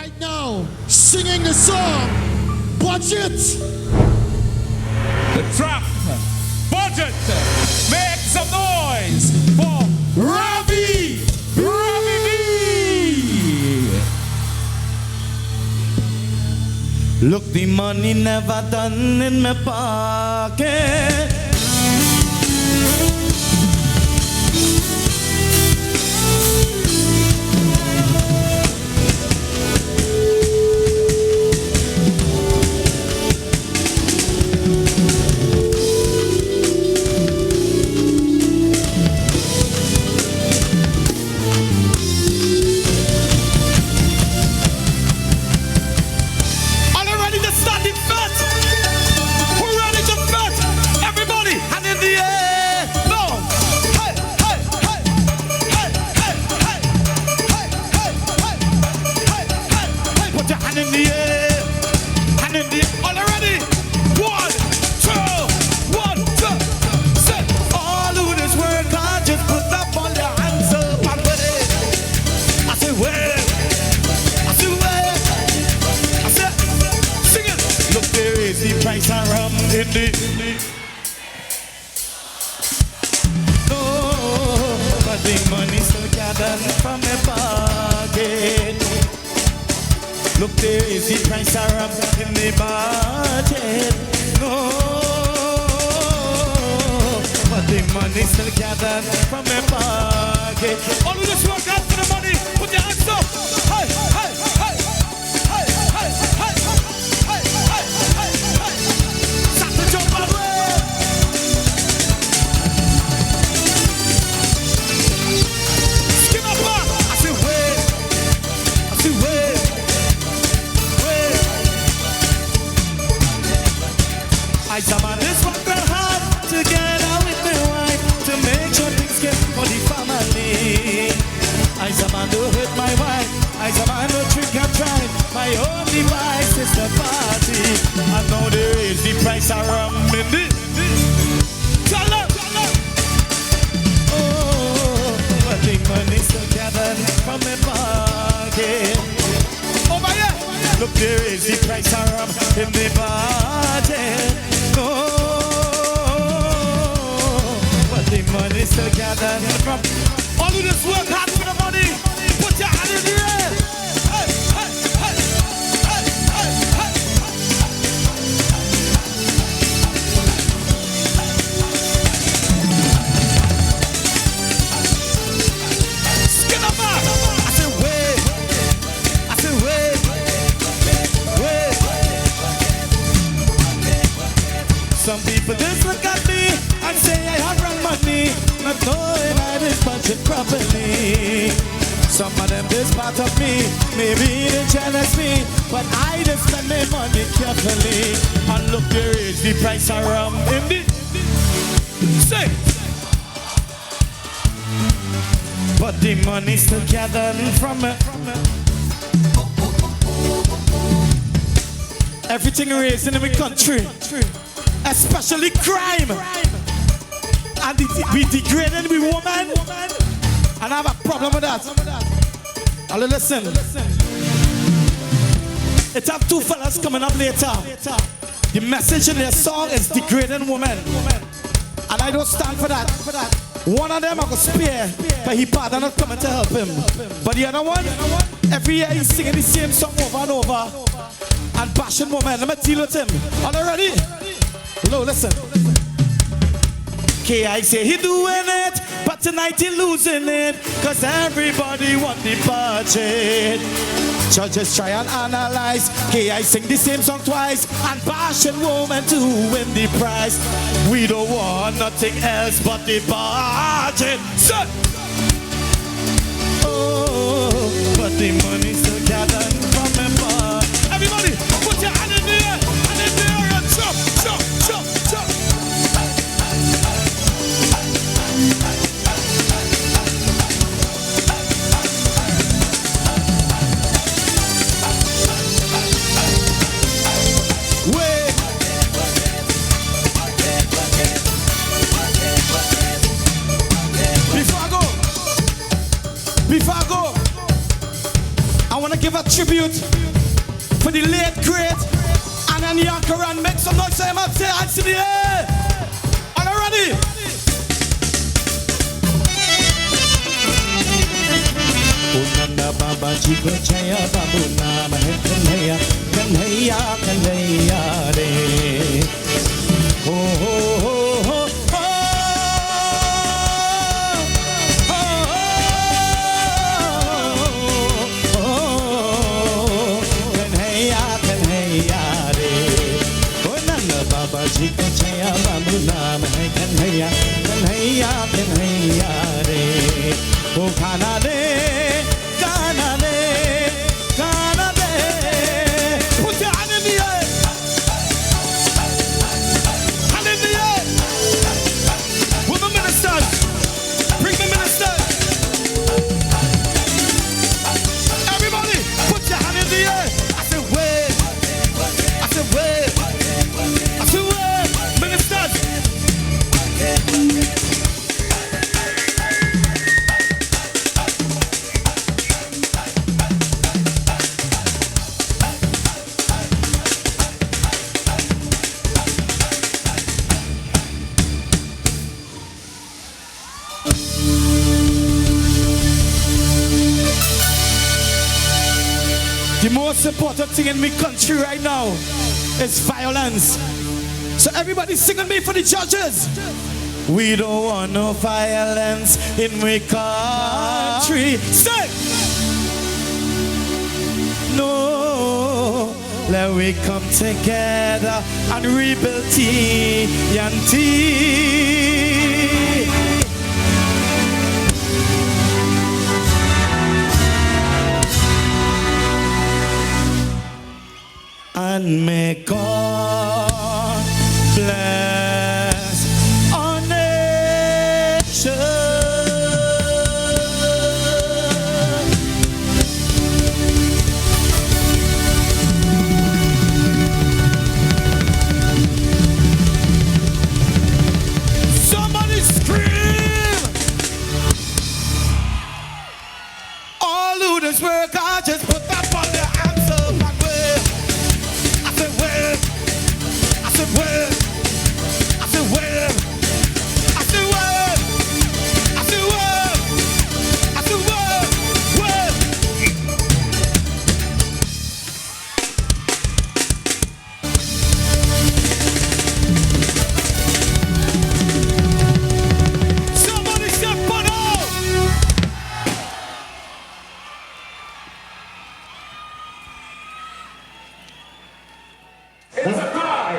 right now, singing the song, Budget. The trap, Budget, make some noise for Ravi! Ravi B. Look, the money never done in my pocket. Look, there is the price of rum in the budget. No, but the money still gathered from my pocket. All who just work out for the money, put your hands up. Hey, hey, hey, hey, hey, hey, hey, hey, hey, hey. Start to jump on way. Skin up, man. I say wait. I say wait. I summon this one girl hard together with my wife to make sure things get for the family. I summon to hurt my wife. I summon to trick and try. My only vice is the party. I know there is the price of rum in this. Tell them. Oh, but the money's still gathered from my pocket. Over here. Look, there is the price of rum in the budget. No, but the money still gathered from all who just work hard for the money. Put your hand in the air. Hey, hey, hey, hey, hey, hey. Skin up, man. I said wait. I said wait. Wait. Some people just look at me and say I have wrong money, not knowing I just budget properly. Some of them just part of me, maybe they jealous me, but I just spend my money carefully. And look, there is the price of rum in the say. But the money still gathered from me. Everything raised in my country, especially crime, and we degrading we woman, and I have a problem with that. Now listen, it have two fellas coming up later. The message in their song is degrading women, and I don't stand for that. One of them I could spare, but he partner not coming to help him. But the other one, every year he's singing the same song over and over and bashing women. Let me deal with him. Are you ready? Hello, listen. I say he doing it, but tonight he losing it, cause everybody want the budget. Judges try and analyze. I sing the same song twice and bashing women to win the prize. We don't want nothing else but the budget. Son. Oh, but the money's still gathered from the bar. Everybody, put your hand in the air, and jump, jump, jump, jump. Wait. Before I go, want to give a tribute for the late great Annan Yankaran. Make some noise, say him up, say hands to the air. Are you ready? Unanda Baba Chico Chaya Babu Nama Kanhaya Kanhaya Kanhaya Re. Oh, oh, oh, oh, oh, oh, Kanhaya Kanhaya Re. Unanda Baba Chico Chaya Babu Nama Kanhaya Kanhaya Kanhaya Re. Oh, Kanade. The most important thing in my country right now is violence. So everybody sing with me for the judges. We don't want no violence in my country. Say! No, let we come together and rebuild TNT. And may God bless our nation. Somebody scream! All who does work, I just put that on their hands up and wave. I said wave. I said wave. I said wave. I said wave. I said wave. I said wave. Wave. Somebody said Bono.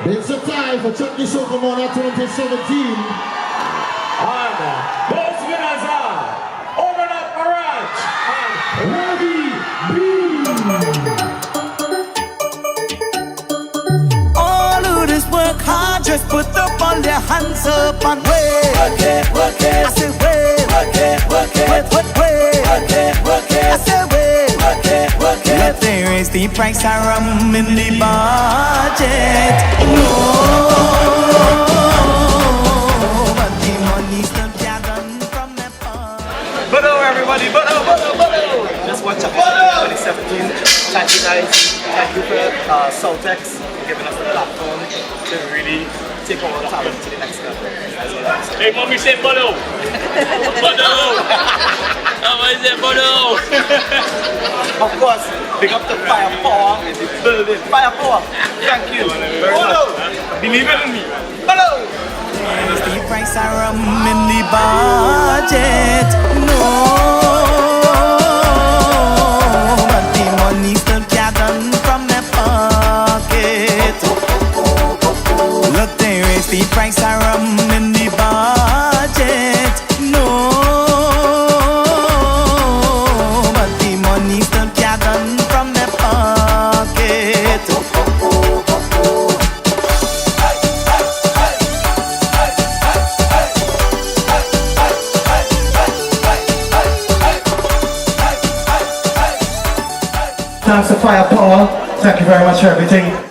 It's a tie for Chutney Soca Monarch 2017. And those winners are Open Up Orange and Ravi B. All who just work hard, just put up all their hands up and wave. Work it, work it. I say wave. Work it, work it. Wave. Work it, work it. I say wave. Work it, work it. Let they raise the price of rum in the budget. No, but the money still gathered from the fund. Hello everybody, hello. Just watch up 2017. Thank you guys. Thank you for Soltex for giving us the platform to really take our talent to the next level. Hey, mommy said Bono. Bono. I said Bono. Of course, big up the firepower in the building. Firepower. Thank you very much. Believe in me. Hello. Raise the price of rum in the budget. No, but the money still gathered from their pocket. Look, they raise the price of rum in the budget. No, but the money still gathered from their pocket. Thanks to Firepower. Thank you very much for everything.